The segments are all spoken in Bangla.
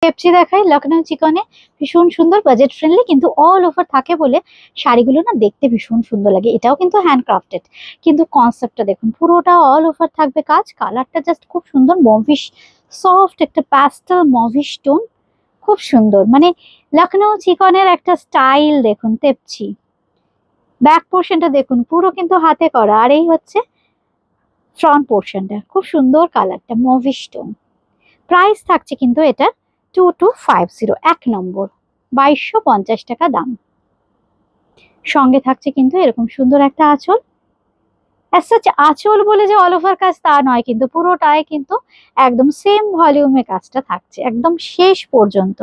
পেপচি দেখাই লখনৌ চিকনে, ভীষণ সুন্দর, বাজেট ফ্রেন্ডলি, কিন্তু অল ওভার থাকে বলে শাড়িগুলো না দেখতে ভীষণ সুন্দর লাগে। এটাও কিন্তু হ্যান্ডক্রাফটেড, কিন্তু কনসেপ্টটা দেখুন, পুরোটা অল ওভার থাকবে কাজ। কালারটা জাস্ট খুব সুন্দর, মভিশ সফট একটা প্যাস্টেল মভিশ টোন, খুব সুন্দর। মানে লখনৌ চিকনের একটা স্টাইল দেখুন। তেপছি ব্যাক পোর্শনটা দেখুন, পুরো কিন্তু হাতে করা। আর এই হচ্ছে ফ্রন্ট পোর্শনটা, খুব সুন্দর কালারটা মভিশ টোন। প্রাইস থাকছে কিন্তু এটা 2250, 1 নম্বর, 2250 টাকা দাম। সঙ্গে থাকছে কিন্তু এরকম সুন্দর একটা আঁচল। আঁচল বলে যে অল ওভার কাজ তা নয়, কিন্তু পুরোটাই কিন্তু একদম সেম ভলিউমে কাজটা থাকছে একদম শেষ পর্যন্ত।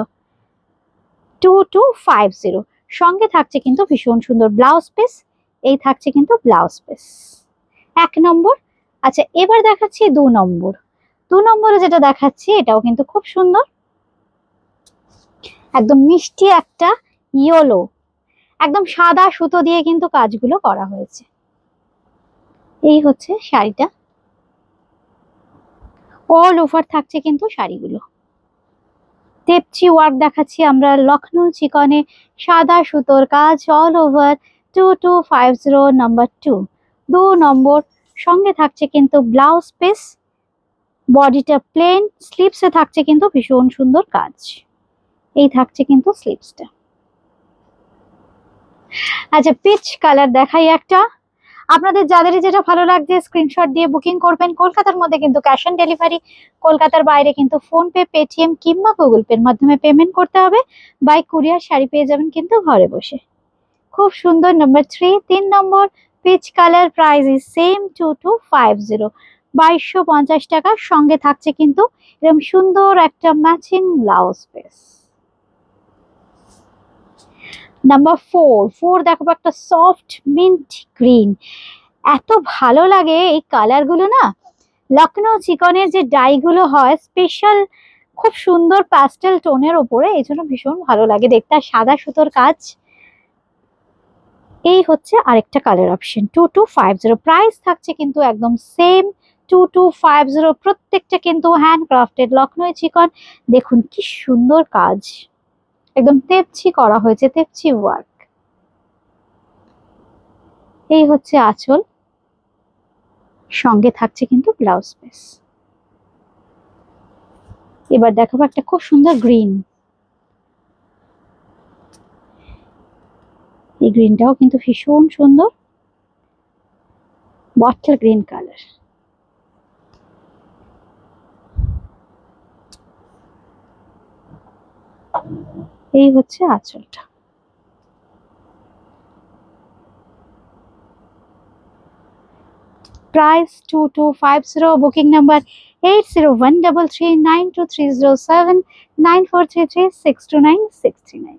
2250। সঙ্গে থাকছে কিন্তু ভীষণ সুন্দর ব্লাউজ পিস। এই থাকছে কিন্তু ব্লাউজ পিস, 1 নম্বর। আচ্ছা, এবার দেখাচ্ছি 2 নম্বর। 2 নম্বরে যেটা দেখাচ্ছি এটাও কিন্তু খুব সুন্দর, একদম মিষ্টি একটা ইয়েলো, একদম সাদা সুতো দিয়ে কিন্তু কাজগুলো করা হয়েছে। এই হচ্ছে শাড়িটা, অল ওভার থাকছে কিন্তু শাড়িগুলো। তেপচি ওয়ার্ক দেখাচ্ছি আমরা লখনৌ চিকনে, সাদা সুতোর কাজ, অল ওভার। 2250, নাম্বার 2 নম্বর। সঙ্গে থাকছে কিন্তু ব্লাউজ পিস, বডিটা প্লেন, স্লিপসে থাকছে কিন্তু ভীষণ সুন্দর কাজ। এই থাকছে কিন্তু স্লিপসটা। আচ্ছা, পিচ কালার দেখাই একটা। আপনাদের যাদেরই যেটা ভালো লাগছে স্ক্রিনশট দিয়ে বুকিং করবেন। কলকাতার মধ্যে কিন্তু ক্যাশ অন ডেলিভারি, কলকাতার বাইরে কিন্তু ফোনপে, পেটিএম কিংবা গুগল পের মাধ্যমে পেমেন্ট করতে হবে। বাই কুরিয়ার শাড়ি পেয়ে যাবেন কিন্তু ঘরে বসে। খুব সুন্দর। Number 3 number, peach colour, price is same 2250, 2250 টাকা। সঙ্গে থাকছে কিন্তু এরকম সুন্দর একটা ম্যাচিং ব্লাউজ পিস। নাম্বার 4 দেখো, একটা সফট মিন্ট গ্রিন। এত ভালো লাগে এই কালার গুলো না, লখনৌ চিকনের যে ডাই গুলো হয় স্পেশাল, খুব সুন্দর প্যাস্টেল টোনের ওপরে, এই জন্য ভীষণ ভালো লাগে দেখতে। আর সাদা সুতোর কাজ। এই হচ্ছে আরেকটা কালার অপশন 2250। প্রাইস থাকছে কিন্তু একদম সেম 2250। প্রত্যেকটা কিন্তু হ্যান্ডক্রাফটেড লখনৌ চিকন। দেখুন কি সুন্দর কাজ, একদম তেপছি করা হয়েছে, তেপছি ওয়ার্ক। এই হচ্ছে আঁচল, সঙ্গে থাকছে কিন্তু ব্লাউজ পিস। এবার দেখাবো একটা খুব সুন্দর গ্রিন। এই গ্রিনটাও কিন্তু ভীষণ সুন্দর, বটল গ্রিন কালার। এই হচ্ছে আঁচলটা। প্রাইস 2250। Booking number 8013392307, 943362963969।